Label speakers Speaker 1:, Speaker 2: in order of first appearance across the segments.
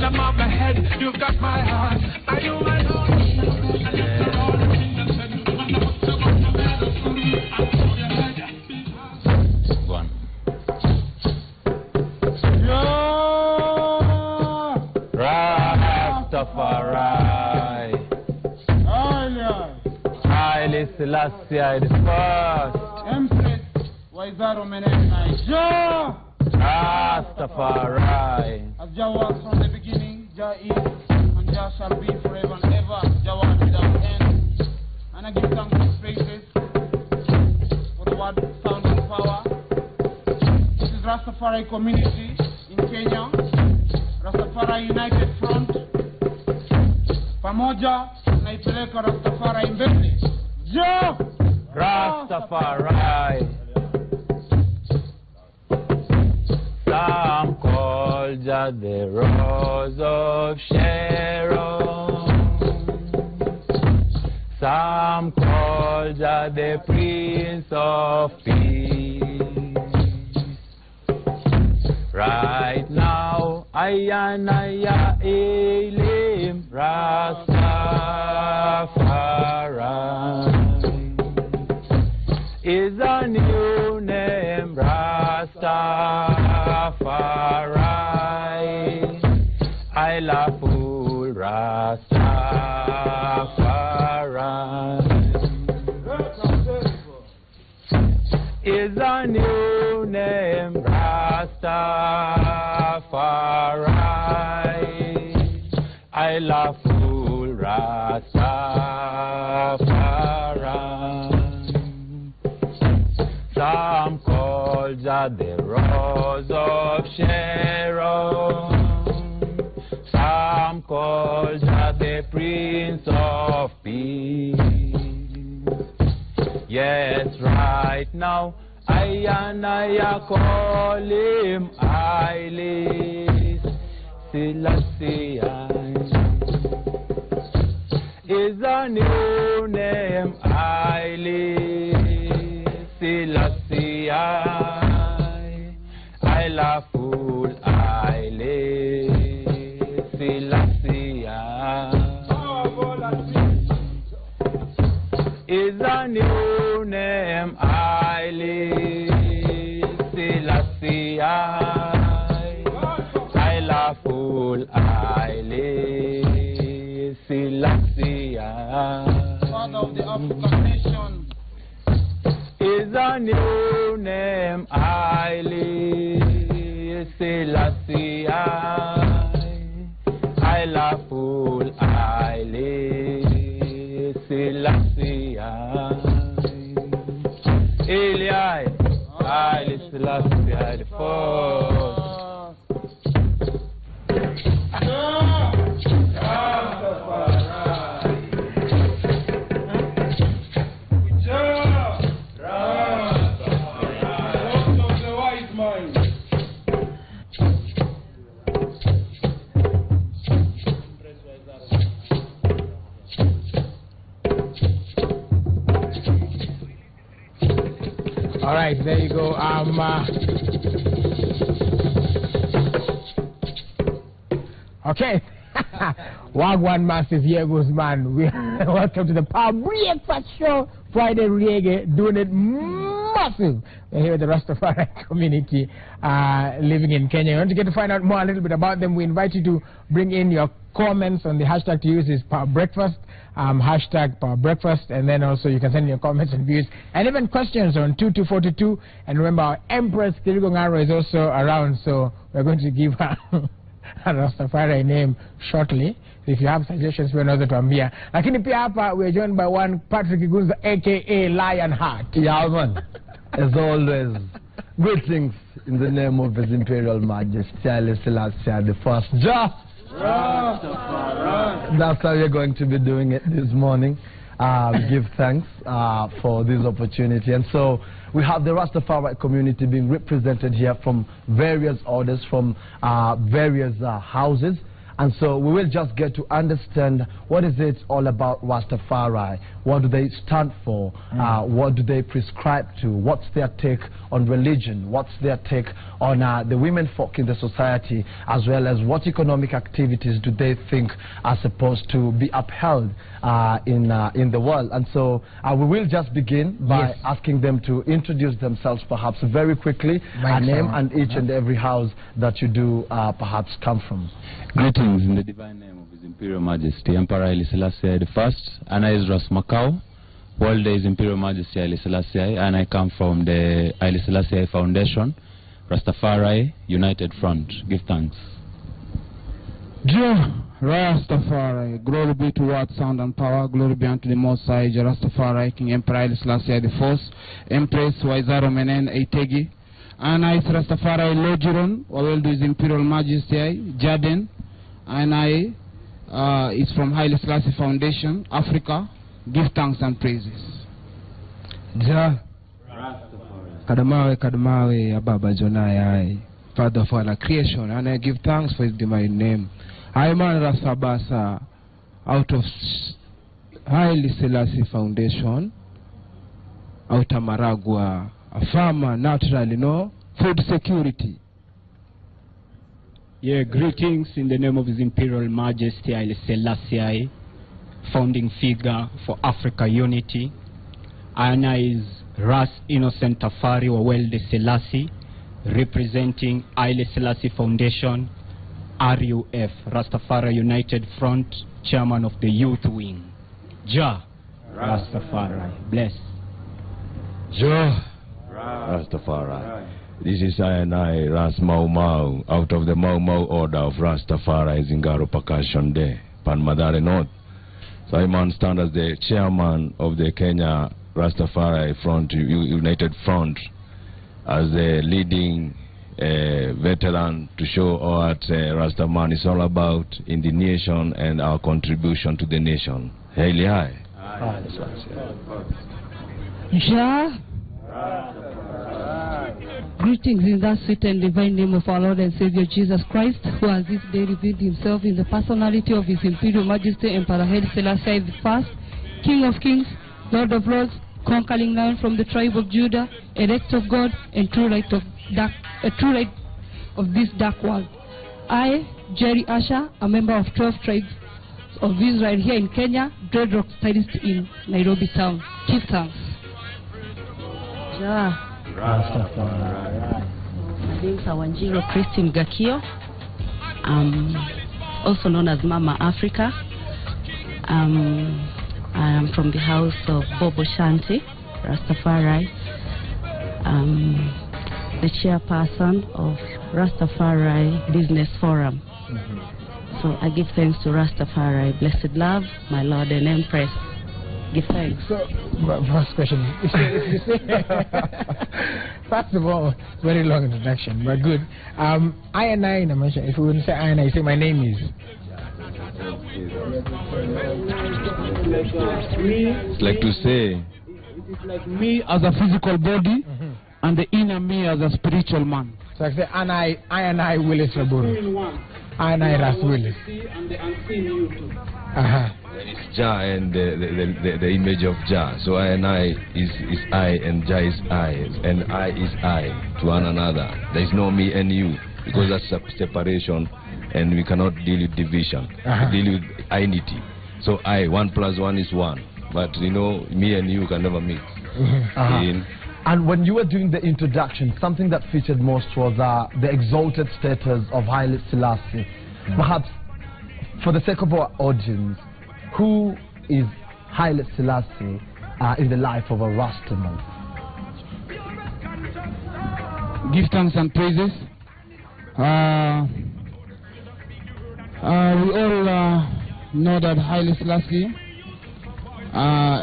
Speaker 1: kingdom of my head, you've got my heart. Are you my Lord?
Speaker 2: One. Rastafari. Haile Selassie the first.
Speaker 3: Empress, Waizaro Menenai.
Speaker 2: Rastafari.
Speaker 3: As Jah was from the beginning, Jah is, and Jah shall be forever and ever. Jah was without end. And I give thanks and praises for the word, sound and power. This is Rastafari community in Kenya. Rastafari United Front. Pamoja naipeleka Rastafari mbele. Jah!
Speaker 2: Rastafari. Some call Jah the Rose of Sharon. Some call Jah the Prince of Peace. Right now, I hail him, Rastafari. Is a new name, Rastafari. I love full Rastafari. Is a new name, Rastafari. I love full Rastafari. Some call Jah the Rose of Sharon. Some call Jah the Prince of Peace. Yes, right now I call him Haile Selassie. Is a new name, Haile Selassie. I love full Haile Selassie. Is a new name, Haile Selassie. I love full Haile Selassie.
Speaker 3: Father of the African nation.
Speaker 2: Is a new name, Haile Selassie. I love full Haile Selassie. Eli, Haile Selassie the first.
Speaker 4: All right, there you go. Okay. Wagwan Massive, here goes man. Welcome to the Power Breakfast Show, Friday Reggae, doing it massive. We're here with the Rastafari community living in Kenya. You want to get to find out more a little bit about them, we invite you to bring in your comments on the hashtag to use is Power Breakfast, hashtag Power Breakfast, and then also you can send your comments and views and even questions on 2242. And remember, our Empress Kirigongaro is also around, so we're going to give her a Rastafari name shortly. If you have suggestions, we're not to ambia. Lakini pia hapa we're joined by one Patrick Igunza, aka Lionheart.
Speaker 5: Yeah, man. As always, greetings in the name of His Imperial Majesty Haile Selassie the First. Jah! That's how we're going to be doing it this morning. Give thanks for this opportunity. And so we have the Rastafari community being represented here from various orders, from various houses. And so we will just get to understand what is it all about Rastafari, what do they stand for, what do they prescribe to, what's their take on religion, what's their take on the women folk in the society, as well as what economic activities do they think are supposed to be upheld in the world. And so we will just begin by asking them to introduce themselves perhaps very quickly, a name and each and every house that you do perhaps come from.
Speaker 2: Greetings in the divine name of His Imperial Majesty, Emperor Haile Selassie I, and I is Ras Macau. World Day is Imperial Majesty Haile Selassie, and I come from the Haile Selassie Foundation, Rastafari United Front. Give thanks.
Speaker 3: Rastafari, glory be to what sound and power, glory be unto the Most High, Rastafari, King Emperor Haile Selassie I, Empress Waizaro Menen Eitegi, and I is Rastafari Logiron, World Day is Imperial Majesty Jaden, and I is from Haile Selassie Foundation, Africa. Give thanks and praises.
Speaker 6: Kadamawe, Ababa Jonai, Father of all creation, and I give thanks for His divine name. I am Rasabasa, out of Haile Selassie Foundation, out of Maragua, a farmer, naturally, no food security.
Speaker 7: Yeah, greetings in the name of His Imperial Majesty Haile Selassie, founding figure for Africa Unity. Ana is Ras Innocent Tafari Wawelde Selassie, representing Haile Selassie Foundation, RUF, Rastafari United Front, chairman of the youth wing. Ja Rastafari, bless.
Speaker 8: Ja Rastafari. This is I and I, Ras Mau Mau, out of the Mau Mau order of Rastafari Zingaro Percussion Day, Pan Madare North. So I stand as the chairman of the Kenya Rastafari Front, United Front, as the leading veteran to show what Rastaman is all about in the nation and our contribution to the nation. Haile High.
Speaker 9: Ja. Greetings in that sweet and divine name of our Lord and Savior Jesus Christ, who has this day revealed himself in the personality of His Imperial Majesty Emperor Haile Selassie I, King of Kings, Lord of Lords, conquering lion from the tribe of Judah, elect of God, and true light of this dark world. I, Jerry Asher, a member of 12 tribes of Israel here in Kenya, dreadlock stylist in Nairobi town. Give thanks.
Speaker 10: Ja. My name is Awanjiro Christine Gakio, also known as Mama Africa. I am from the house of Bobo Shanti, Rastafari, the chairperson of Rastafari Business Forum. So I give thanks to Rastafari, blessed love, my Lord and Empress. Give thanks.
Speaker 4: So, first question. First of all, very long introduction, but good. I and I mention, if we wouldn't say I and I, say my name is.
Speaker 8: It's like to say,
Speaker 3: It is like me as a physical body, and the inner me as a spiritual man.
Speaker 4: So I say, I and I Willis Raburu. I and I Ras Willis.
Speaker 3: And the unseen you too.
Speaker 8: it's Jah and the image of Jah. So I and I is I and Jah is I, and I is I to one another. There is no me and you, because that's a separation, and we cannot deal with division. We deal with unity. So I, 1 + 1 is 1. But you know, me and you can never mix.
Speaker 5: And when you were doing the introduction, something that featured most was the exalted status of Haile Selassie. Perhaps, for the sake of our audience, who is Haile Selassie in the life of a Rastaman?
Speaker 3: Give thanks and praises. We all know that Haile Selassie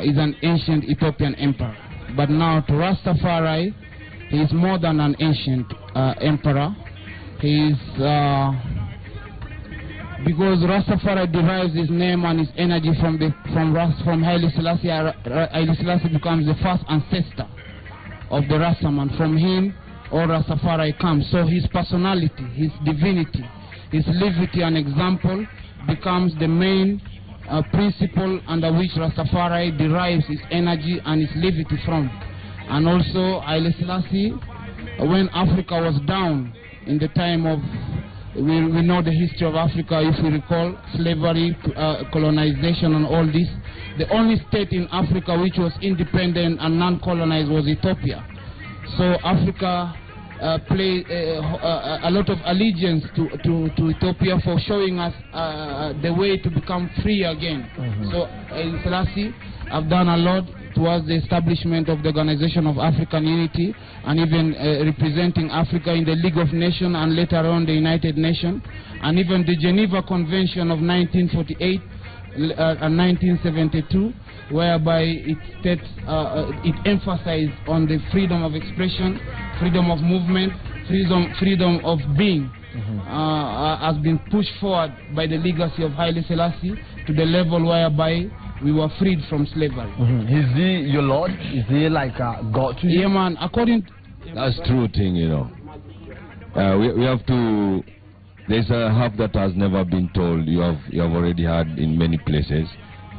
Speaker 3: is an ancient Ethiopian emperor. But now to Rastafari, he is more than an ancient emperor. He is, because Rastafari derives his name and his energy from Haile Selassie. Haile Selassie becomes the first ancestor of the Rastaman. From him, all Rastafari comes. So his personality, his divinity, his livity and example becomes the main principle under which Rastafari derives his energy and his livity from. And also Haile Selassie, when Africa was down in the time of, we know the history of Africa, if we recall, slavery, colonization and all this. The only state in Africa which was independent and non-colonized was Ethiopia. So Africa played a lot of allegiance to Ethiopia for showing us the way to become free again. So Haile Selassie have done a lot towards the establishment of the Organization of African Unity, and even representing Africa in the League of Nations and later on the United Nations, and even the Geneva Convention of 1948 and 1972, whereby it states, it emphasized on the freedom of expression, freedom of movement, freedom of being, has been pushed forward by the legacy of Haile Selassie to the level whereby we were freed from slavery.
Speaker 5: Is he your Lord? Is he like God to you?
Speaker 3: Yeah, man. According to...
Speaker 8: That's true thing, you know. We have to... There's a half that has never been told. You have already heard in many places.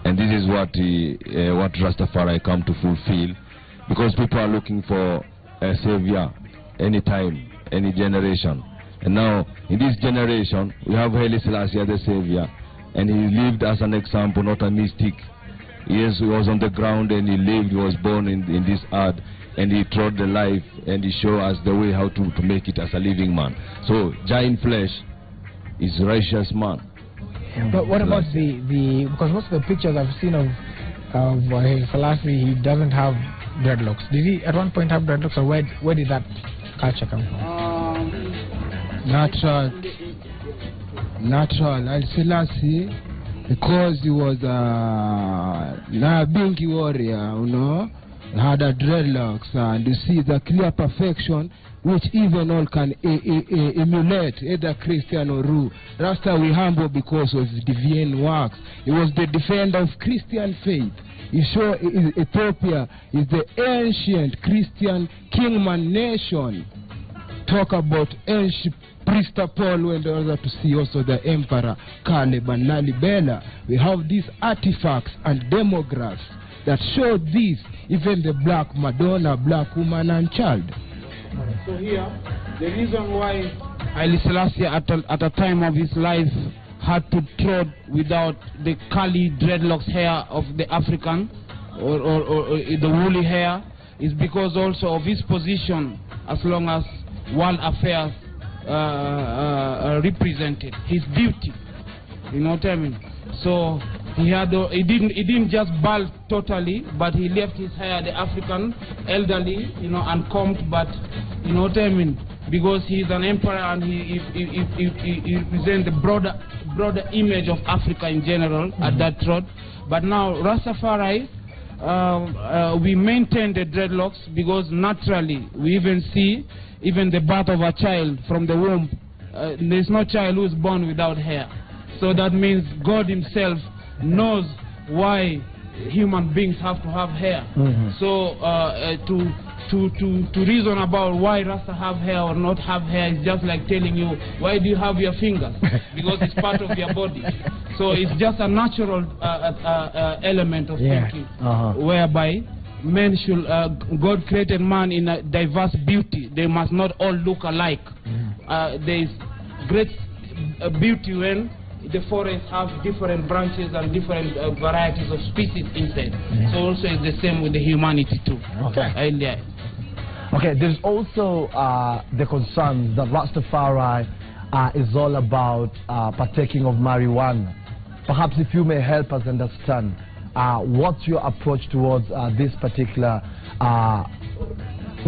Speaker 8: And this is what Rastafari come to fulfill. Because people are looking for a savior anytime, any generation. And now, in this generation, we have Haile Selassie as the savior. And he lived as an example, not a mystic. Yes, he was on the ground and he lived, he was born in this earth. And he trod the life and he showed us the way how to make it as a living man. So, giant flesh is righteous man.
Speaker 4: But what about the because most of the pictures I've seen of Haile Selassie, he doesn't have dreadlocks. Did he at one point have dreadlocks, or where did that culture come from?
Speaker 6: Natural. Haile Selassie, because he was a Bingi warrior, you know, had a dreadlocks, and you see the clear perfection which even all can emulate, either Christian or Ru. Rasta we humble because of his divine works. He was the defender of Christian faith. He showed Ethiopia is the ancient Christian kingman nation. Talk about ancient Priest Paul went over to see also the Emperor Caleb and Lalibela. We have these artifacts and demographs that show this, even the black Madonna, black woman and child.
Speaker 3: So here, the reason why Haile Selassie at a time of his life had to trod without the curly dreadlocks hair of the African or the woolly hair is because also of his position as long as world affairs represented his beauty, you know what I mean. So he didn't just bald totally, but he left his hair the African elderly, you know, uncombed, but you know what I mean, because he's an emperor and he represents the broader image of Africa in general at that trot. But now Rastafari, we maintain the dreadlocks because naturally we even see even the birth of a child from the womb. There's no child who is born without hair. So that means God himself knows why human beings have to have hair. So to reason about why Rasta have hair or not have hair is just like telling you, why do you have your fingers? Because it's part of your body. So it's just a natural element of thinking, whereby men should, God created man in a diverse beauty. They must not all look alike. There is great beauty when the forests have different branches and different varieties of species inside. So also it's the same with the humanity too.
Speaker 5: Okay, there's also the concern that Rastafari is all about partaking of marijuana. Perhaps if you may help us understand what's your approach towards this particular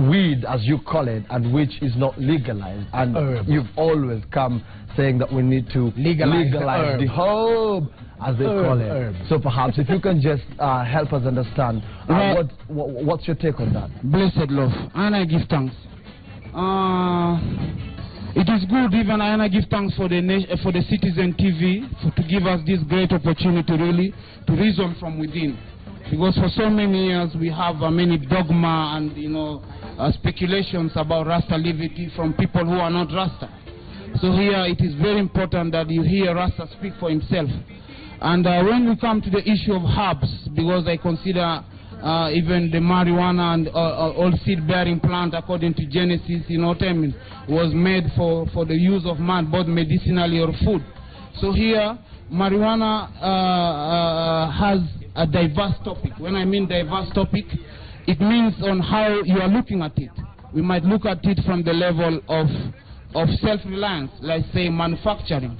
Speaker 5: weed, as you call it, and which is not legalized. And you've always come saying that we need to legalize the herb, as they call it. So perhaps if you can just help us understand what's your take on that?
Speaker 3: Blessed love, and I give thanks. It is good, even I give thanks for the Citizen TV to give us this great opportunity really to reason from within. Because for so many years we have many dogma and speculations about Rasta Livity from people who are not Rasta. So here it is very important that you hear Rasta speak for himself. And when we come to the issue of herbs, because I consider even the marijuana and all seed-bearing plant, according to Genesis, you know what I mean, was made for the use of man, both medicinally or food. So here, marijuana has a diverse topic. When I mean diverse topic, it means on how you are looking at it. We might look at it from the level of self-reliance, like say manufacturing.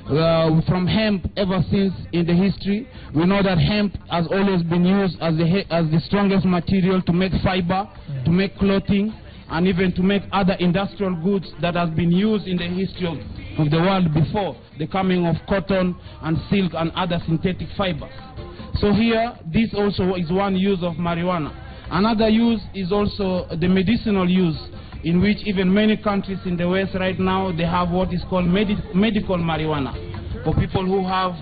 Speaker 3: From hemp, ever since in the history, we know that hemp has always been used as the strongest material to make fiber, to make clothing, and even to make other industrial goods that has been used in the history of the world before the coming of cotton and silk and other synthetic fibers. So here, this also is one use of marijuana. Another use is also the medicinal use, in which even many countries in the West right now, they have what is called medical marijuana. For people who have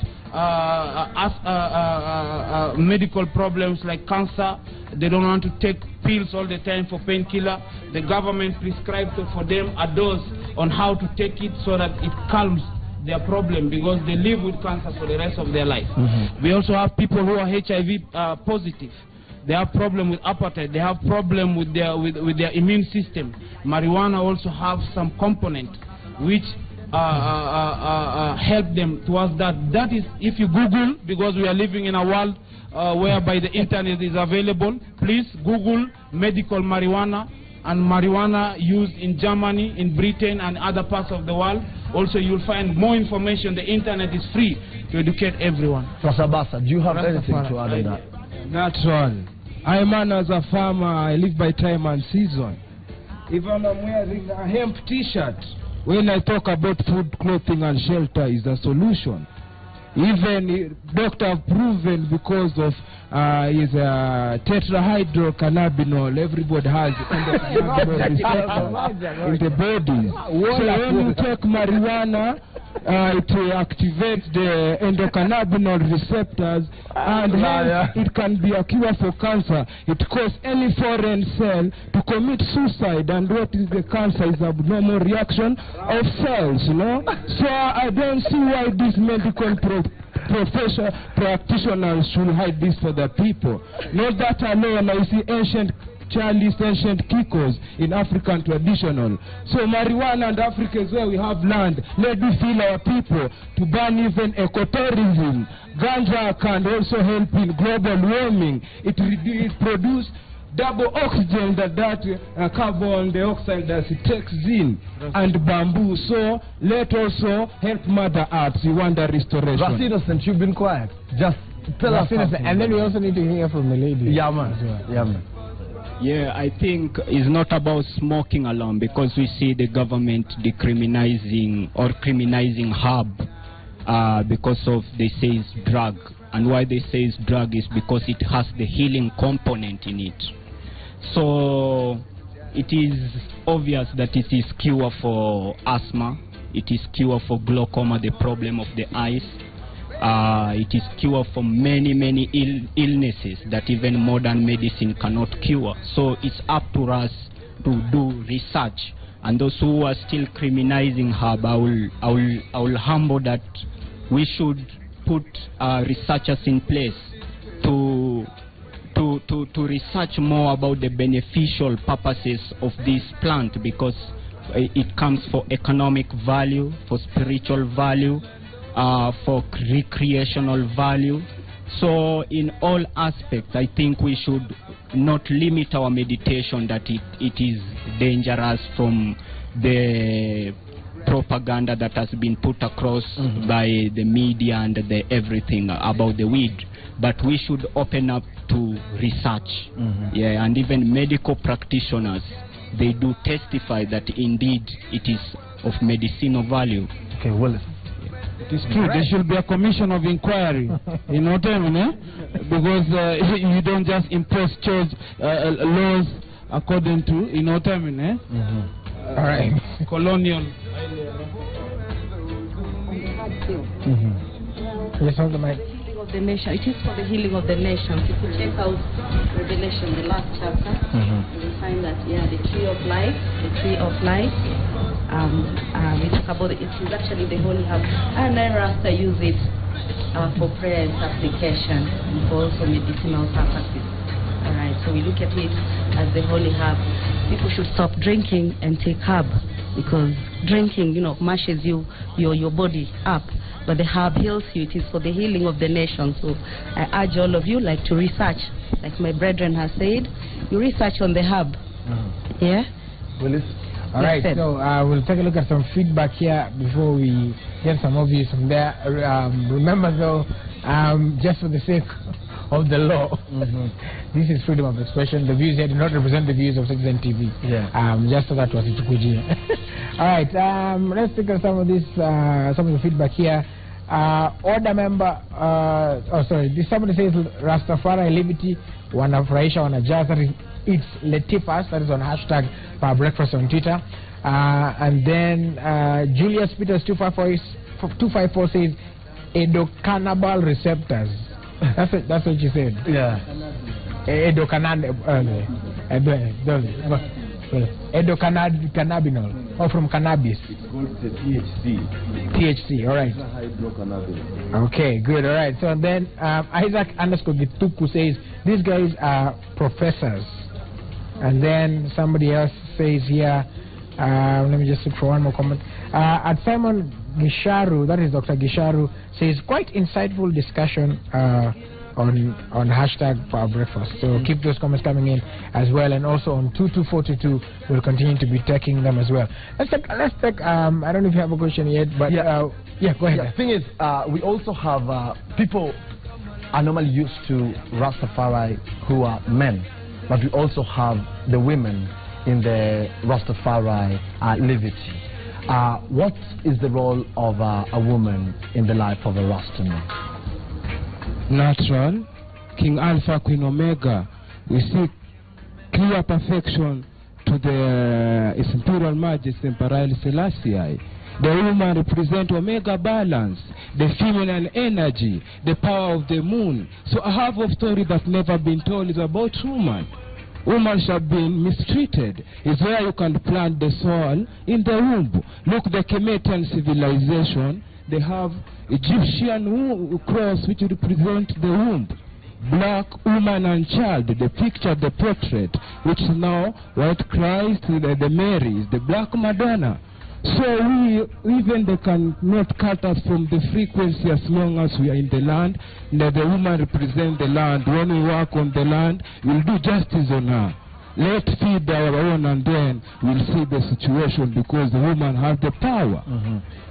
Speaker 3: medical problems like cancer, they don't want to take pills all the time for painkiller. The government prescribes for them a dose on how to take it so that it calms their problem, because they live with cancer for the rest of their life. We also have people who are HIV positive. They have problem with appetite. They have problem with their immune system. Marijuana also have some component which help them towards that. That is, if you Google, because we are living in a world whereby the internet is available, please Google medical marijuana and marijuana used in Germany, in Britain, and other parts of the world. Also, you'll find more information. The internet is free to educate everyone.
Speaker 5: Rasabasa, do you have anything to add on that?
Speaker 6: That's all. I man, as a farmer, I live by time and season. Even I'm wearing a hemp t-shirt, when I talk about food, clothing and shelter is a solution. Even doctor have proven because of his tetrahydrocannabinol, everybody has in the body. So when you take marijuana, it activates the endocannabinol receptors, and hence it can be a cure for cancer. It causes any foreign cell to commit suicide, and what is the cancer is abnormal reaction of cells, you know. So I don't see why these medical practitioners should hide this for the people. Not that alone, I see ancient chalice, ancient kikos in African traditional. So marijuana and Africa is where we have land. Let us feel our people to ban even ecotourism. Ganja can also help in global warming. It produces double oxygen that carbon dioxide that it takes in, and bamboo. So let also help Mother Earth. You want the restoration.
Speaker 5: That's innocent. You've been quiet. Just tell us something.
Speaker 4: And then we also need to hear from the lady.
Speaker 5: Yeah, man. Yeah, man.
Speaker 7: Yeah, I think it's not about smoking alone, because we see the government decriminalizing or criminalizing herb because of, they say it's drug. And why they say it's drug is because it has the healing component in it. So it is obvious that it is cure for asthma, it is cure for glaucoma, the problem of the eyes. It is cure for many illnesses that even modern medicine cannot cure. So it's up to us to do research. And those who are still criminalizing herb, I will humble that we should put researchers in place to research more about the beneficial purposes of this plant, because it comes for economic value, for spiritual value, for recreational value. So in all aspects, I think we should not limit our meditation that it is dangerous from the propaganda that has been put across by the media and the everything about the weed. But we should open up to research. Yeah, and even medical practitioners, they do testify that indeed it is of medicinal value.
Speaker 5: Okay, well,
Speaker 3: it is true. There should be a commission of inquiry. You know what I mean? Eh? Because you don't just impose laws according to, you know what I mean? Eh?
Speaker 4: All right.
Speaker 3: Colonial.
Speaker 4: Yes, on the mic.
Speaker 10: Of the nation. It is for the healing of the nations. If you check out Revelation, the last chapter, you will find that, yeah, the tree of life, We talk about it. It is actually the holy herb, and then Rasta use it for prayer and supplication, and for also medicinal purposes. All right, so we look at it as the holy herb. People should stop drinking and take herb, because drinking, mashes your body up, but the herb heals you. It is for the healing of the nation. So I urge all of you, to research, like my brethren have said, you research on the herb. Yeah.
Speaker 5: Willis.
Speaker 4: All right, so we'll take a look at some feedback here before we get some of views from there. Remember though, just for the sake of the law, this is freedom of expression. The views here do not represent the views of Citizen TV.
Speaker 5: Yeah.
Speaker 4: Just so that was it. All right, let's take a some of the feedback here. Order member, somebody says Rastafari Livity, wanafurahisha wanajaza. It's Letipas, that is on hashtag Power Breakfast on Twitter. And then Julius Peters 254 says endocannabal receptors. That's what you said.
Speaker 5: Yeah.
Speaker 4: Endocannabinol, or from cannabis.
Speaker 8: It's called the THC.
Speaker 4: THC, all right.
Speaker 8: Hydrocannabinol.
Speaker 4: Okay, good, all right. So then Isaac _Gituku says these guys are professors. And then somebody else says here, let me just look for one more comment. At Simon Gisharu, that is Dr. Gisharu, says quite insightful discussion on hashtag Power Breakfast. So keep those comments coming in as well, and also on 22422 we'll continue to be taking them as well. Let's take I don't know if you have a question yet, but go ahead.
Speaker 5: The thing is, we also have people are normally used to Rastafari who are men, but we also have the women in the Rastafari Livity. What is the role of a woman in the life of a Rastaman?
Speaker 6: Natural, King Alpha, Queen Omega. We see clear perfection to the His Imperial Majesty Emperor Haile Selassie. The woman represents Omega balance, the feminine energy, the power of the moon. So I have a story that's never been told is about woman. Women shall be mistreated. It's where you can plant the soul in the womb. Look, the Kemetan civilization, they have Egyptian cross which represent the womb. Black woman and child, the picture, the portrait, which is now white Christ, the Mary, the black Madonna. So even they cannot cut us from the frequency as long as we are in the land. That the woman represents the land. When we work on the land, we'll do justice on her. Let's feed our own, and then we'll see the situation, because the woman has the power.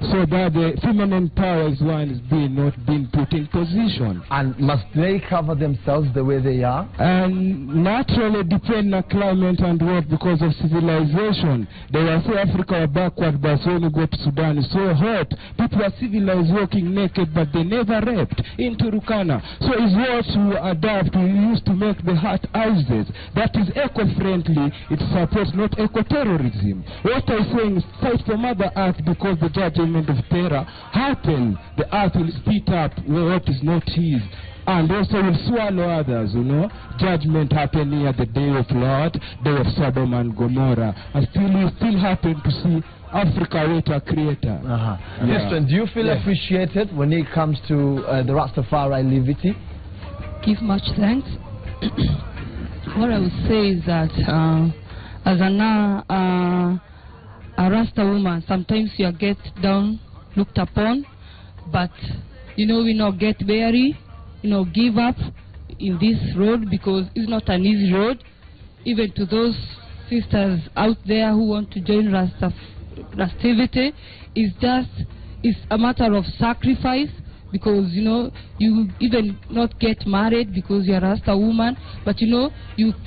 Speaker 6: So that the feminine power is one is not being put in position.
Speaker 5: And must they cover themselves the way they are?
Speaker 6: And naturally depend on climate and what, because of civilization. They will say Africa are backward, but when you go to Sudan it's so hot. People are civilized walking naked, but they never raped in Turkana. So it's what we adapt. We used to make the heart houses. That is eco-friendly. It supports not eco-terrorism. What I'm saying is fight for Mother Earth, because the judgment of terror happen. The earth will spit up what is not his, and also will swallow others, Judgment happening at the day of Lord, day of Sodom and Gomorrah. And we still happen to see Africa with a creator.
Speaker 5: Listen, do you feel appreciated when it comes to the Rastafari Livity?
Speaker 9: Give much thanks. What I would say is that as a Rasta woman, sometimes you get down, looked upon, but we not get weary, give up in this road, because it's not an easy road. Even to those sisters out there who want to join Rastivity, it's a matter of sacrifice, because you even not get married because you're a Rasta woman, but you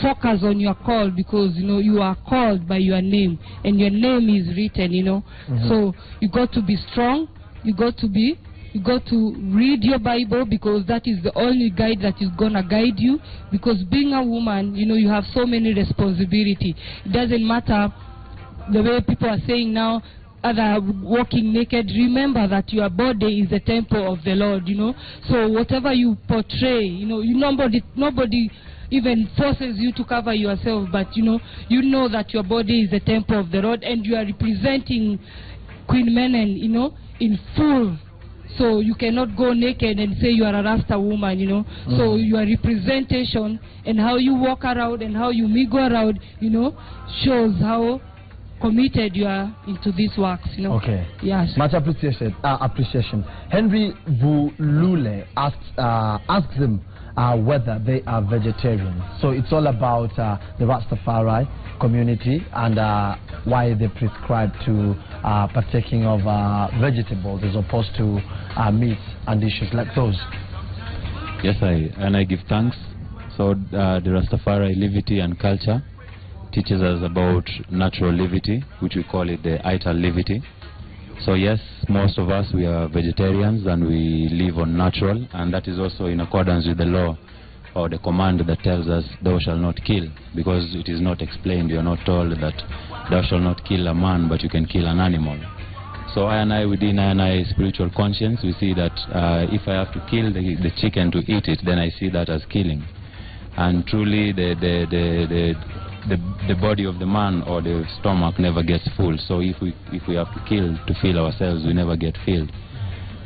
Speaker 9: focus on your call, because you are called by your name, and your name is written, So you got to be strong, you got to read your Bible, because that is the only guide that is gonna guide you. Because being a woman, you have so many responsibility. It doesn't matter the way people are saying now, other walking naked. Remember that your body is the temple of the Lord, So whatever you portray, nobody even forces you to cover yourself, but you know that your body is the temple of the Lord, and you are representing Queen Menen, in full. So you cannot go naked and say you are a Rasta woman, So your representation and how you walk around and how you mingle around, shows how committed you are into these works,
Speaker 5: Okay.
Speaker 9: Yes.
Speaker 5: Much appreciation. Henry Vulule asks them whether they are vegetarians. So it's all about the Rastafari community and why they prescribe to partaking of vegetables as opposed to meat and dishes like those.
Speaker 2: Yes, I give thanks. So the Rastafari Livity and culture teaches us about natural livity, which we call it the ital livity. So yes, most of us, we are vegetarians and we live on natural, and that is also in accordance with the law or the command that tells us thou shalt not kill, because it is not explained. You are not told that thou shalt not kill a man, but you can kill an animal. So within I spiritual conscience, we see that if I have to kill the chicken to eat it, then I see that as killing. And truly the body of the man or the stomach never gets full. So if we have to kill to fill ourselves, we never get filled.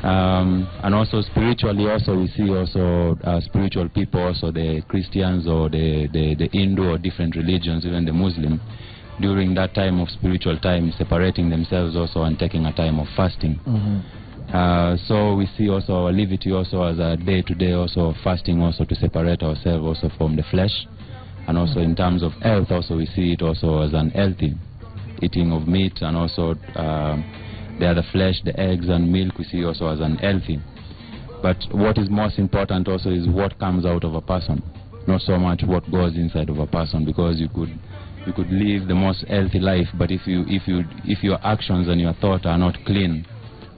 Speaker 2: And also spiritually, also we see also spiritual people, also the Christians or the Hindu or different religions, even the Muslim, during that time of spiritual time, separating themselves also and taking a time of fasting. So we see also our livity also as a day-to-day also fasting, also to separate ourselves also from the flesh. And also in terms of health, also we see it also as an healthy eating of meat, and also the flesh, the eggs and milk we see also as unhealthy. But what is most important also is what comes out of a person, not so much what goes inside of a person, because you could live the most healthy life, but if your actions and your thoughts are not clean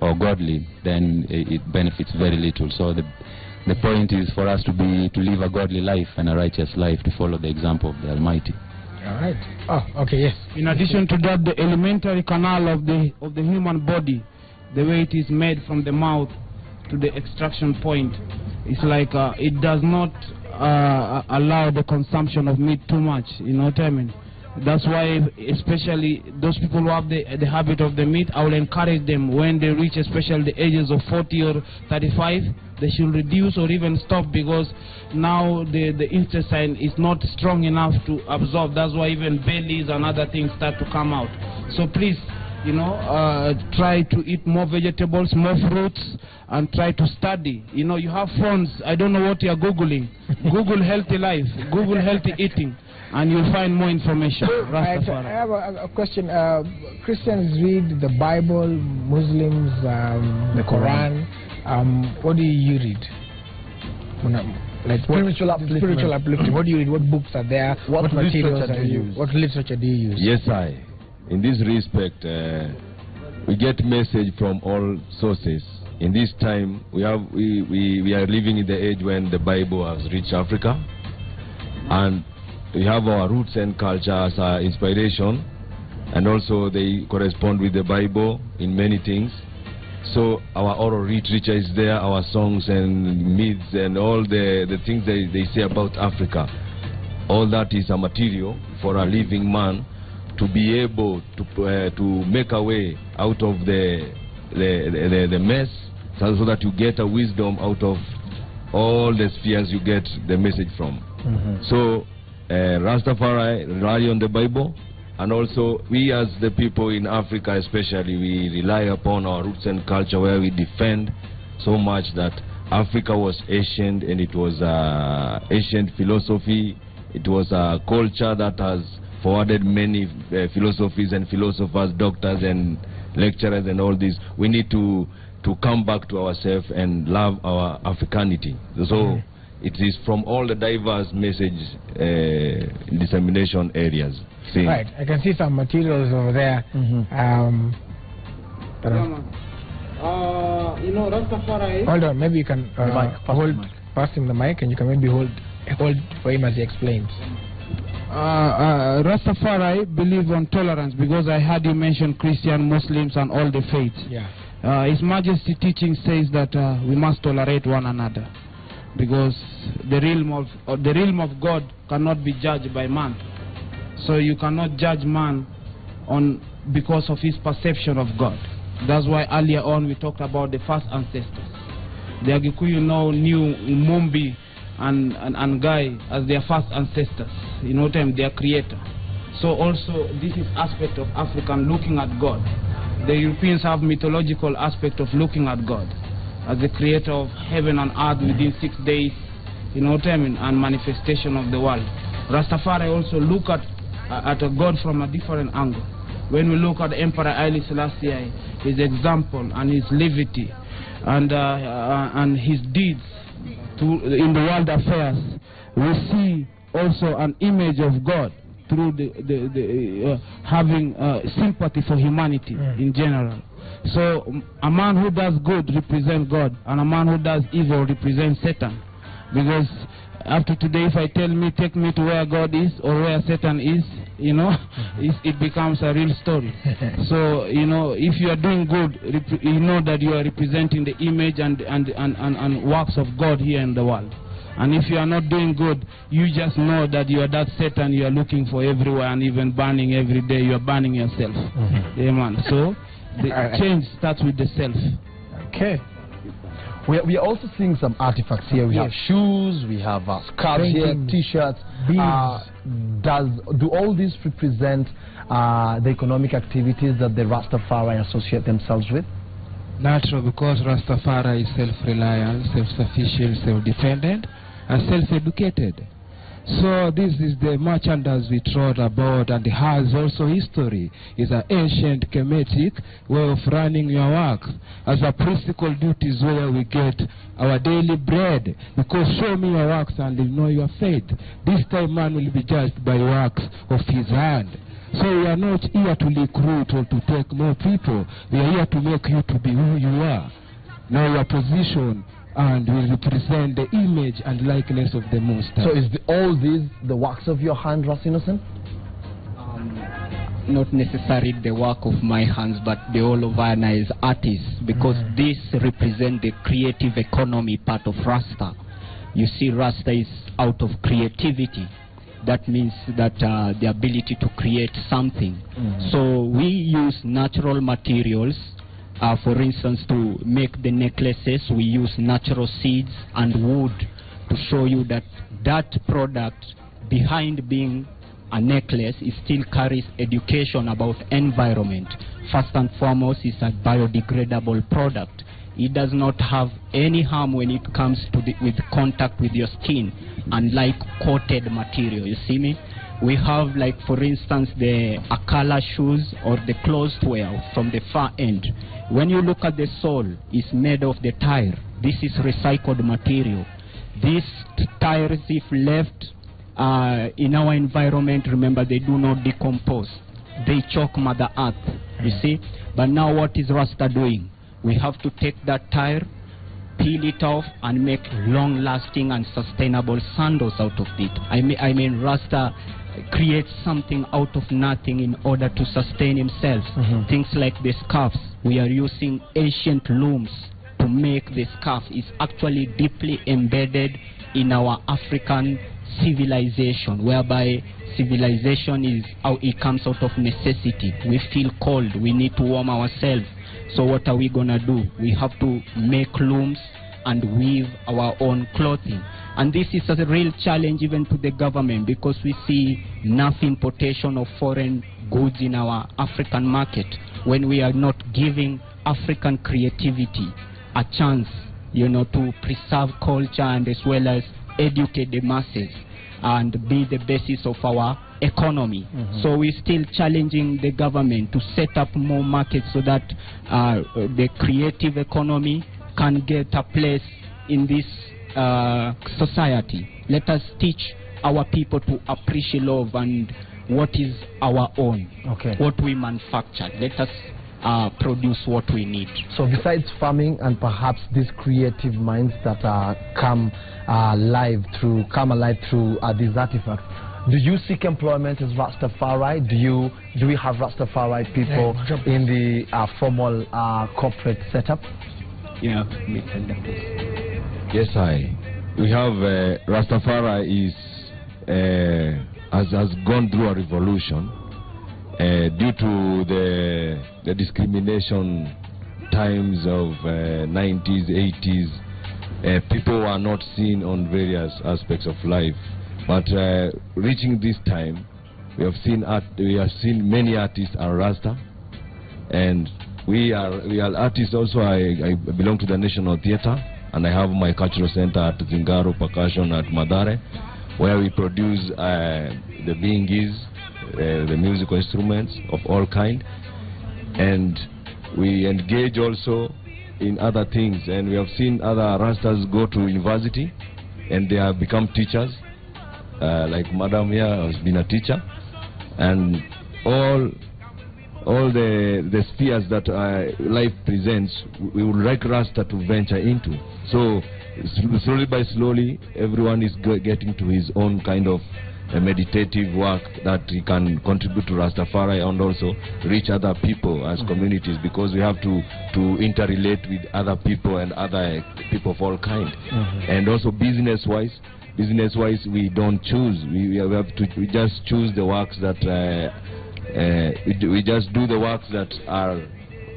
Speaker 2: or godly, then it benefits very little. So the point is for us to live a godly life and a righteous life, to follow the example of the Almighty.
Speaker 4: All right. Oh, okay, yes.
Speaker 6: In addition to that, the elementary canal of the human body, the way it is made from the mouth to the extraction point, it's like it does not allow the consumption of meat too much. You know what I mean? That's why, especially those people who have the habit of the meat, I will encourage them when they reach especially the ages of 40 or 35, they should reduce or even stop, because now the intestine is not strong enough to absorb. That's why even bellies and other things start to come out. So please, try to eat more vegetables, more fruits, and try to study. You have phones. I don't know what you are Googling. Google healthy life, Google healthy eating, and you'll find more information.
Speaker 4: Right, so I have a question. Christians read the Bible, Muslims the Quran. What do you read? Like spiritual upliftment. What do you read? What books are there? What materials do you use? What literature do you use?
Speaker 8: Yes, in this respect, we get message from all sources. In this time, we are living in the age when the Bible has reached Africa, and we have our roots and culture as our inspiration, and also they correspond with the Bible in many things. So our oral literature is there, our songs and myths and all the things they say about Africa. All that is a material for a living man to be able to make a way out of the mess, so that you get a wisdom out of all the spheres you get the message from. So Rastafari rely on the Bible, and also we as the people in Africa especially, we rely upon our roots and culture, where we defend so much that Africa was ancient, and it was ancient philosophy. It was a culture that has forwarded many philosophies and philosophers, doctors and lecturers and all this. We need to come back to ourselves and love our Africanity. So it is from all the diverse message dissemination areas.
Speaker 4: Right, I can see some materials over there.
Speaker 6: Rastafari.
Speaker 4: Hold on, maybe you can pass him the mic, and you can maybe hold for him as he explains.
Speaker 6: Rastafari believe on tolerance, because I heard you mention Christian, Muslims and all the faiths.
Speaker 4: Yeah.
Speaker 6: His Majesty teaching says that we must tolerate one another. because the realm of God cannot be judged by man. So you cannot judge man because of his perception of God. That's why earlier on we talked about the first ancestors. The Agikuyu now knew Mumbi and Guy as their first ancestors, their creator. So also this is aspect of African looking at God. The Europeans have mythological aspect of looking at God as the creator of heaven and earth within 6 days, and manifestation of the world. Rastafari also look at a God from a different angle. When we look at Emperor Haile Selassie, his example and his livity and his deeds in the world affairs, we see also an image of God through having sympathy for humanity in general. So a man who does good represents God, and a man who does evil represents Satan. Because after today, if I take me to where God is or where Satan is, it becomes a real story. So, if you are doing good, you know that you are representing the image and works of God here in the world. And if you are not doing good, you just know that you are that Satan you are looking for everywhere, and even burning every day, you are burning yourself. Amen. So, the change starts with the self.
Speaker 5: Okay. We are also seeing some artifacts here. We have shoes, we have scarves here, t-shirts. Do all these represent the economic activities that the Rastafari associate themselves with?
Speaker 6: Natural, because Rastafari is self-reliant, self-sufficient, self-dependent, and self-educated. So this is the merchandise we thought about, and it has also history. It's an ancient Kemetic way of running your work. As a priestical duties where we get our daily bread, because show me your works and you'll know your faith. This time man will be judged by works of his hand. So we are not here to recruit or to take more people. We are here to make you to be who you are. Now your position and will represent the image and likeness of the Most High.
Speaker 5: So is all these the works of your hand, Ras Innocent?
Speaker 7: Not necessarily the work of my hands, but the whole of Anna is artists, because this represents the creative economy part of Rasta. You see, Rasta is out of creativity. That means that the ability to create something. So we use natural materials. For instance, to make the necklaces, we use natural seeds and wood to show you that that product, behind being a necklace, it still carries education about environment. First and foremost, it's a biodegradable product. It does not have any harm when it comes to with contact with your skin, unlike coated material. You see me? We have, like, for instance, the Akala shoes or the closed wear from the far end. When you look at the sole, it's made of the tire. This is recycled material. These tires, if left in our environment, remember, they do not decompose. They choke Mother Earth, you see. But now what is Rasta doing? We have to take that tire, peel it off, and make long-lasting and sustainable sandals out of it. I mean, Rasta creates something out of nothing in order to sustain himself. Things like the scarves. We are using ancient looms to make the scarf. It's actually deeply embedded in our African civilization, whereby civilization is how it comes out of necessity. We feel cold, we need to warm ourselves. So what are we gonna do? We have to make looms and weave our own clothing. And this is a real challenge even to the government, because we see enough importation of foreign goods in our African market when we are not giving African creativity a chance, to preserve culture and as well as educate the masses and be the basis of our economy. So we're still challenging the government to set up more markets so that the creative economy can get a place in this society. Let us teach our people to appreciate love and what is our own, what we manufacture. Let us produce what we need.
Speaker 5: So besides farming and perhaps these creative minds that come alive through these artifacts, do you seek employment as Rastafari? Do we have Rastafari people in the formal corporate setup?
Speaker 7: Yeah.
Speaker 8: Yes, we have Rastafari has gone through a revolution due to the discrimination times of 90s, 80s. People were not seen on various aspects of life, but reaching this time, we have seen many artists are Rasta, and we are artists also. I belong to the National Theatre, and I have my cultural center at Zingaro Percussion at Madare, where we produce the bingis, the musical instruments of all kind, and we engage also in other things. And we have seen other Rastas go to university, and they have become teachers. Like Madam here has been a teacher, and all the spheres that life presents, we would like Rasta to venture into. So slowly by slowly, everyone is getting to his own kind of meditative work that he can contribute to Rastafari and also reach other people as communities, because we have to interrelate with other people and other people of all kind. And also business-wise, we don't choose. We just choose the works that we just do the works that are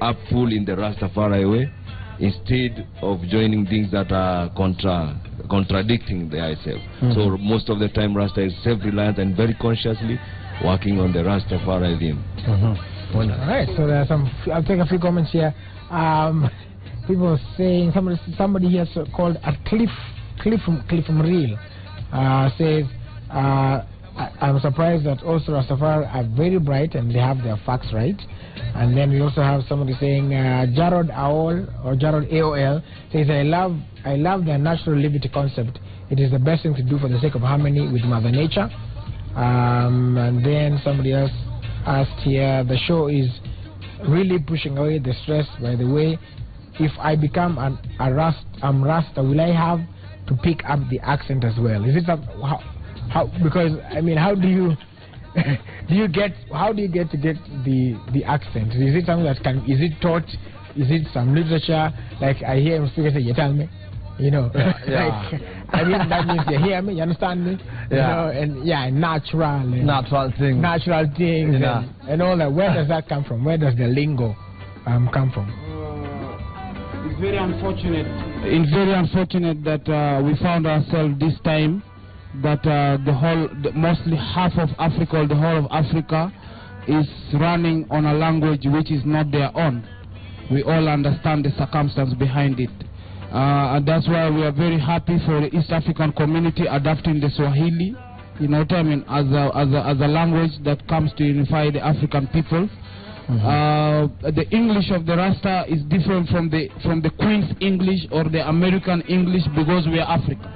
Speaker 8: up full in the Rastafari way, instead of joining things that are contradicting thyself. So most of the time Rasta is self-reliant and very consciously working on the Rastafari theme.
Speaker 4: Alright, so there are some, I'll take a few comments here. People saying, somebody here called a Cliff from Real says, I'm surprised that also Rastafari are very bright and they have their facts right. And then we also have somebody saying, Jarrod AOL says, I love their natural liberty concept. It is the best thing to do for the sake of harmony with Mother Nature. And then somebody else asked here, the show is really pushing away the stress. By the way, if I become I'm Rasta, will I have to pick up the accent as well? Is it how because I mean, how do you get to get the accent? Is it something that is it taught? Is it some literature? Like I hear him speak, say, you tell me, you know. Like, I mean, that means you hear me, you understand me, you know, and natural things, and all that. Where does that come from? Where does the lingo come from?
Speaker 7: It's very unfortunate. It's very unfortunate that we found ourselves this time that mostly half of Africa, or the whole of Africa, is running on a language which is not their own. We all understand the circumstance behind it. And that's why we are very happy for the East African community adopting the Swahili, you know what I mean, as a language that comes to unify the African people. The English of the Rasta is different from the Queen's English or the American English, because we are Africans.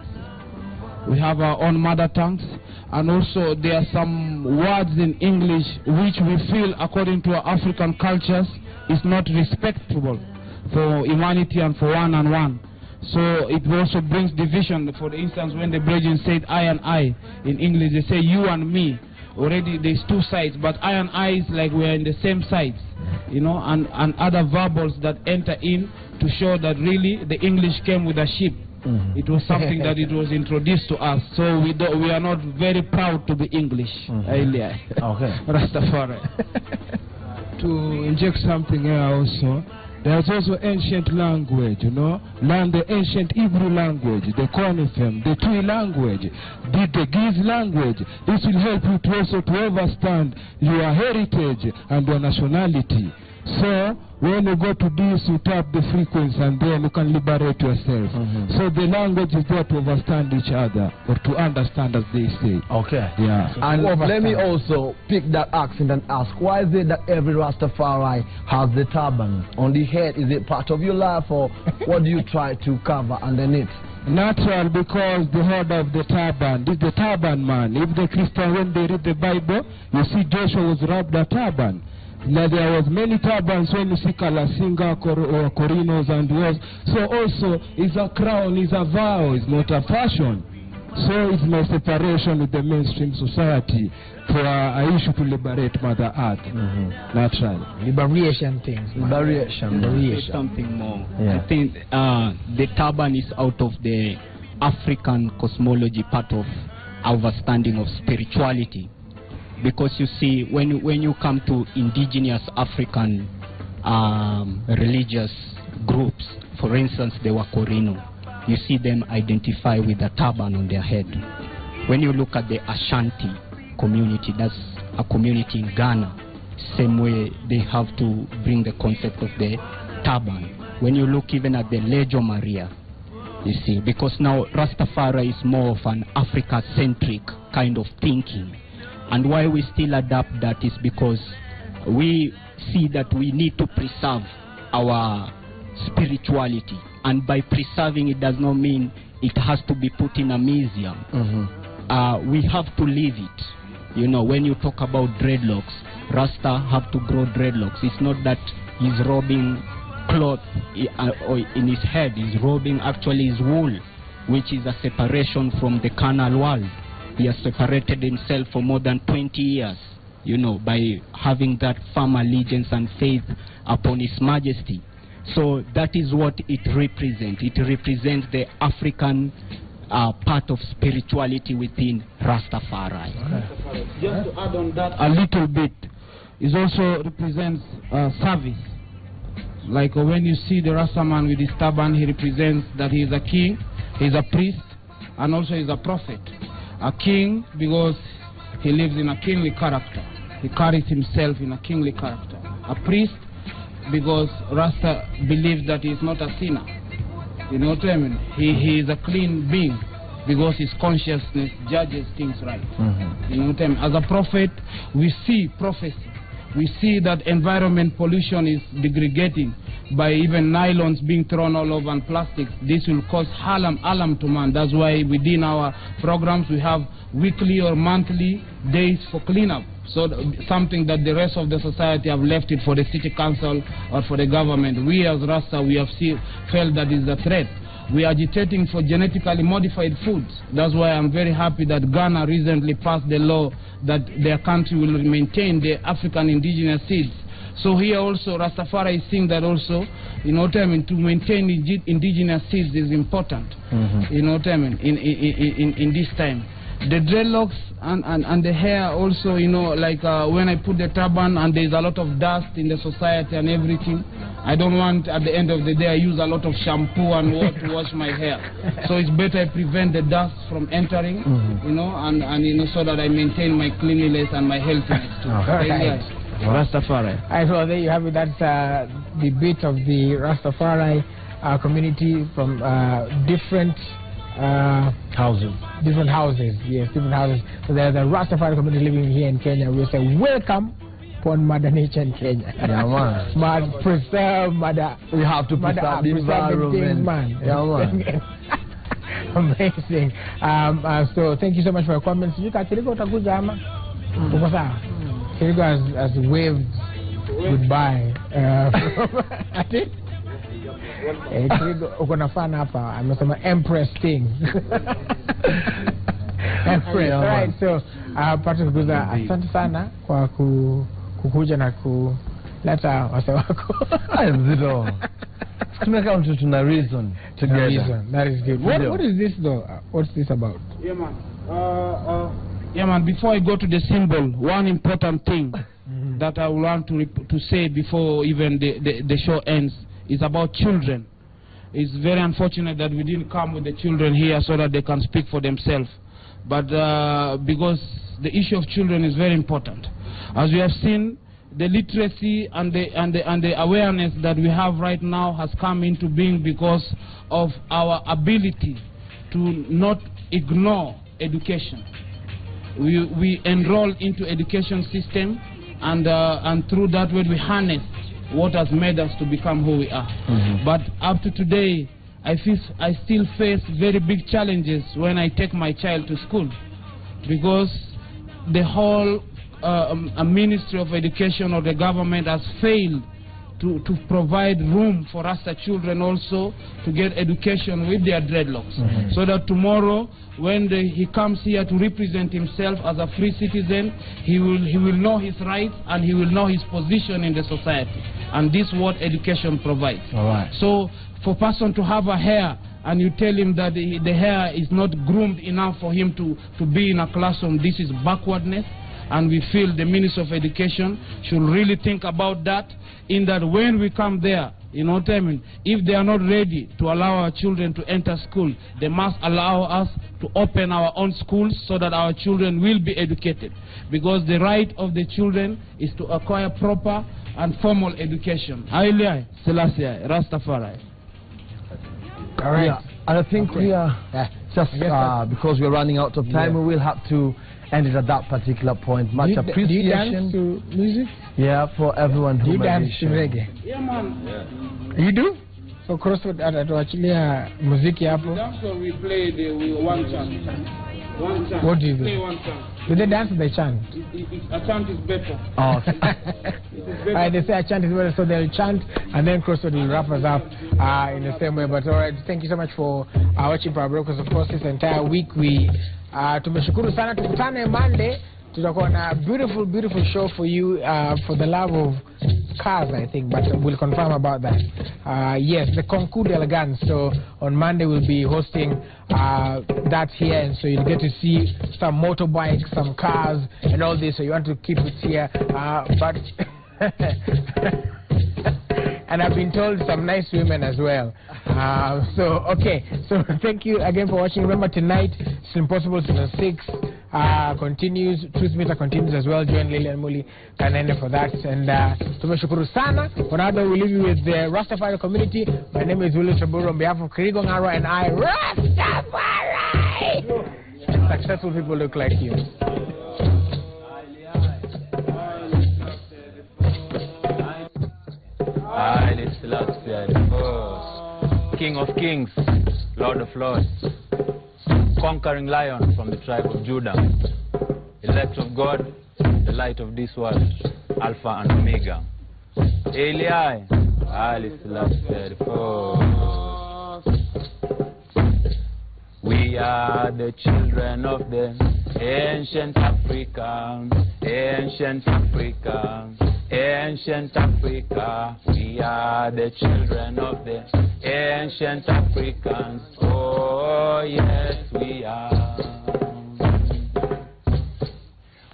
Speaker 7: We have our own mother tongues, and also there are some words in English which we feel, according to our African cultures, is not respectable for humanity and for one and one. So it also brings division. For instance, when the brethren said I and I in English, they say you and me. Already there's two sides, but I and I is like we're in the same sides, you know, and other verbals that enter in to show that really the English came with a ship. It was something that it was introduced to us, so we are not very proud to be English. Okay. Rastafari.
Speaker 6: To inject something here also, there's also ancient language, you know, the ancient Hebrew language, the Conifem, the Twi language, the Giz language. This will help you to also to understand your heritage and your nationality. So when you go to this, you tap the frequency and then you can liberate yourself. So the language is there to understand each other, or to understand, as they say.
Speaker 5: Okay.
Speaker 6: Yeah.
Speaker 5: And let me also pick that accent and ask, why is it that every Rastafari has the turban on the head? Is it part of your life, or what do you try to cover underneath?
Speaker 6: Natural, because the head of the turban is the turban man. If the Christian, when they read the Bible, you see Joshua was wrapped a turban. Now there was many turbans when you see Kalasinga or Corinos and yours. So also it's a crown, it's a vow, it's not a fashion. So it's no separation with the mainstream society for an issue to liberate Mother Earth. Naturally.
Speaker 4: Liberation things.
Speaker 7: Liberation. Something more. I think the turban is out of the African cosmology part of our understanding of spirituality. Because you see, when you come to indigenous African religious groups, for instance, the Wakorino, you see them identify with a turban on their head. When you look at the Ashanti community, that's a community in Ghana, same way they have to bring the concept of the turban. When you look even at the Legio Maria, you see, because now Rastafari is more of an Africa-centric kind of thinking. And why we still adapt that is because we see that we need to preserve our spirituality. And by preserving, it does not mean it has to be put in a museum. We have to live it. You know, when you talk about dreadlocks, Rasta have to grow dreadlocks. It's not that he's robbing cloth in his head. He's robbing actually his wool, which is a separation from the carnal world. He has separated himself for more than 20 years, you know, by having that firm allegiance and faith upon His Majesty. So that is what it represents. It represents the African part of spirituality within Rastafari.
Speaker 3: Just to add on that a little bit, it also represents service. Like when you see the Rastaman with his turban, he represents that he is a king, he is a priest, and also he is a prophet. A king because he lives in a kingly character. He carries himself in a kingly character. A priest because Rasta believes that he is not a sinner. You know what I mean? He is a clean being because his consciousness judges things right. You know what I mean? As a prophet, we see prophecy. We see that environment pollution is degrading by even nylons being thrown all over and plastics. This will cause alarm to man. That's why within our programs we have weekly or monthly days for cleanup. So something that the rest of the society have left it for the city council or for the government. We as Rasta, we have felt that is a threat. We are agitating for genetically modified foods. That's why I'm very happy that Ghana recently passed the law that their country will maintain the African indigenous seeds. So here also Rastafari is seeing that also, you know what I mean, to maintain indigenous seeds is important. You know what I mean, in this time. The dreadlocks and the hair also, you know, like when I put the turban and there's a lot of dust in the society and everything, I don't want at the end of the day I use a lot of shampoo and water to wash my hair. So it's better I prevent the dust from entering, you know, and you know, so that I maintain my cleanliness and my healthiness too. Rastafari.
Speaker 4: Alright, well there you have it. That's the bit of the Rastafari community from different houses. Different houses, yes, different houses. So there's a Rastafari community living here in Kenya. We say welcome upon Mother Nature in Kenya.
Speaker 5: Yeah, man.
Speaker 4: Man, preserve Mother.
Speaker 5: We have to preserve the environment.
Speaker 4: Man.
Speaker 5: Yeah, man.
Speaker 4: Amazing. So thank you so much for your comments. You can Kiriko utakuja ama? Uko sawa? Kiriko has waved goodbye. Ati? Uko na fan hapa amesema Empress thing. Empress. Alright, so Patrick Guza, asante sana kwa kukuja na kuleta wase wako.
Speaker 5: Zero. Tumeka mtu tuna reason together.
Speaker 4: Reason. That is good. What is this though? What's this about?
Speaker 3: Yeah, man. Yeah, man. Before I go to the symbol, one important thing that I want to say before even the show ends is about children. It's very unfortunate that we didn't come with the children here so that they can speak for themselves. But because the issue of children is very important. As we have seen, the literacy and the awareness that we have right now has come into being because of our ability to not ignore education. We enroll into education system, and through that way we harness what has made us to become who we are. But up to today, I still face very big challenges when I take my child to school, because the whole Ministry of Education or the government has failed to provide room for Rasta children also to get education with their dreadlocks, so that tomorrow when he comes here to represent himself as a free citizen, he will know his rights and he will know his position in the society. And this is what education provides.
Speaker 5: All right.
Speaker 3: So for a person to have a hair and you tell him that the hair is not groomed enough for him to be in a classroom, this is backwardness. And we feel the Minister of Education should really think about that, in that when we come there, you know what I mean, if they are not ready to allow our children to enter school, they must allow us to open our own schools so that our children will be educated. Because the right of the children is to acquire proper and formal education. Haile Selassie, Rastafari.
Speaker 4: All right.
Speaker 5: Yeah, and I think we are just because we're running out of time, we will have to end it at that particular point. Much appreciation.
Speaker 4: Do you dance to music?
Speaker 5: Yeah, for everyone who
Speaker 4: you
Speaker 5: made
Speaker 4: dance
Speaker 5: this
Speaker 4: to
Speaker 5: show.
Speaker 4: reggae?
Speaker 3: Yeah, man.
Speaker 4: You do? So crossroad atuachilia muziki hapo.
Speaker 3: That's what we play the one chant. One chant.
Speaker 4: What do you do?
Speaker 3: Play one chant.
Speaker 4: Do they dance or they chant?
Speaker 3: A chant is better.
Speaker 5: Oh.
Speaker 4: Alright, they say a chant is better, so they'll chant and then crossroad will wrap us up in the same way. But alright, thank you so much for watching Power Brokers. Of course, this entire week we tumeshukuru sana. Tukutane Monday. Tutakuwa na beautiful show for you for the love of cars, I think, but we'll confirm about that. Yes, the Concours d'Elegance. So on Monday we'll be hosting that here, and so you'll get to see some motorbikes, some cars, and all this. So you want to keep it here, but and I've been told some nice women as well. So okay, so thank you again for watching. Remember tonight, it's Impossible Season 6 continues. Truth Meter continues as well. Join Lilian Muli Kanene for that. And tumeshukuru sana. For now, we leave you with the Rastafari community. My name is Willis Taburu on behalf of Kirigo Ngaro, and I Rastafari. Successful people look like you.
Speaker 2: Haile Selassie, the first, King of Kings, Lord of Lords, conquering lion from the tribe of Judah, elect of God, the light of this world, Alpha and Omega. Haile Selassie, the first. We are the children of the ancient Africa, ancient Africa. Ancient Africa, we are the children of the ancient Africans. Oh yes, we are.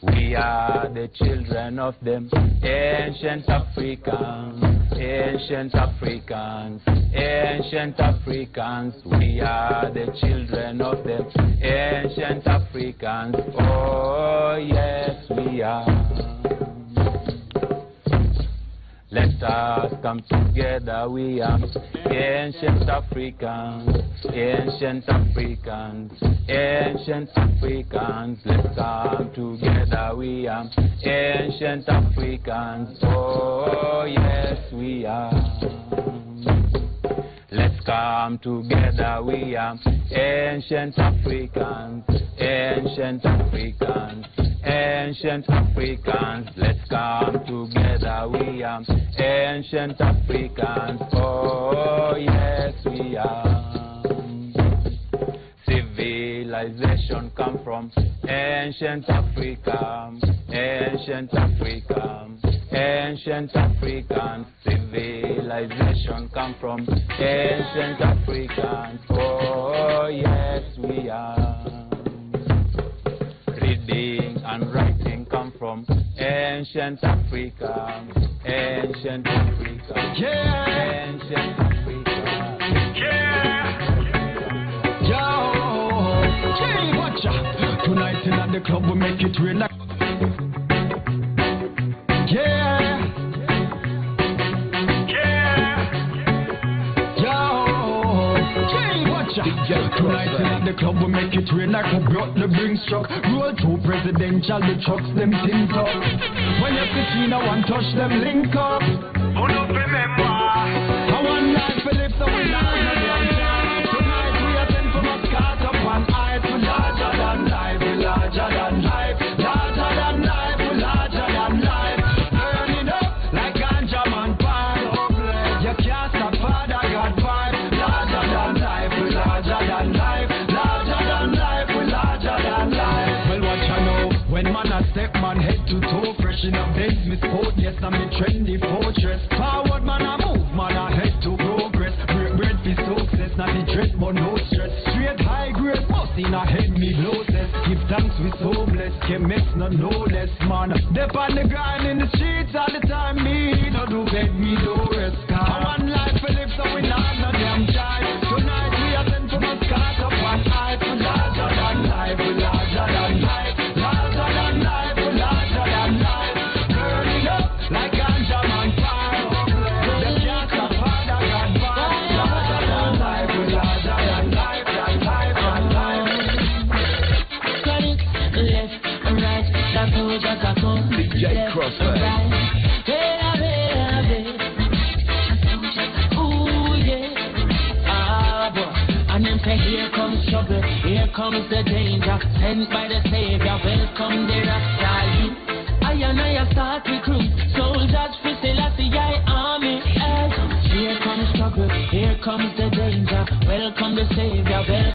Speaker 2: We are the children of the ancient Africans, ancient Africans, ancient Africans. We are the children of the ancient Africans. Oh yes, we are. Let us come together, we are ancient Africans, ancient Africans, ancient Africans. Let's come together, we are ancient Africans. Oh yes, we are. Let's come together, we are ancient Africans, ancient Africans. Ancient Africans, let's come together, we are ancient Africans. Oh yes, we are. Civilization come from ancient Africa, ancient Africa, ancient Africans. Civilization come from ancient Africans. Oh yes, we are. Reading and writing come from ancient Africa, ancient Africa, ancient Africa.
Speaker 1: Yo, watcha. Tonight in the club we make it real. Tonight in the club we make it rain like a brought the bring struck. Roll through presidential, the trucks them tint up. When you see no one touch them link up. Who don't remember? I want life to live so we not no danger. Tonight we are sent from a cart up on high to larger than life, larger than life, larger than life, larger than life. Burning up like ganja man pile up. You can't stop Father God vibe. Larger than life, larger than life, larger than life, larger than life. Well, what you know, when man a step man head to toe, fresh in a bed, me sport, yes, I'm a trendy fortress. Forward man a move, man a head to progress. Break bread for success, not the dread, but no in a head me closest. Give thanks we so blessed. Can't mess no less, man. Dep on the grind in the streets all the time. Me no do beg, me do rest. I one life to live, so we not no damn time. Tonight we are sent from a start up one eye. For larger than life, for larger than life. Larger than life, for larger than life. Burning up like ganja man fire. The can't stop harder than fire. Larger than life, for larger than life. Than life, than life.
Speaker 11: Chronic, left and right. That's how we got to come.
Speaker 8: DJ Crossfire.
Speaker 11: Here comes trouble, here comes the danger, sent by the Savior, welcome the Rastafari. I and I start recruit, soldiers for Selassie army. Here comes trouble, here comes the danger, welcome the Savior, welcome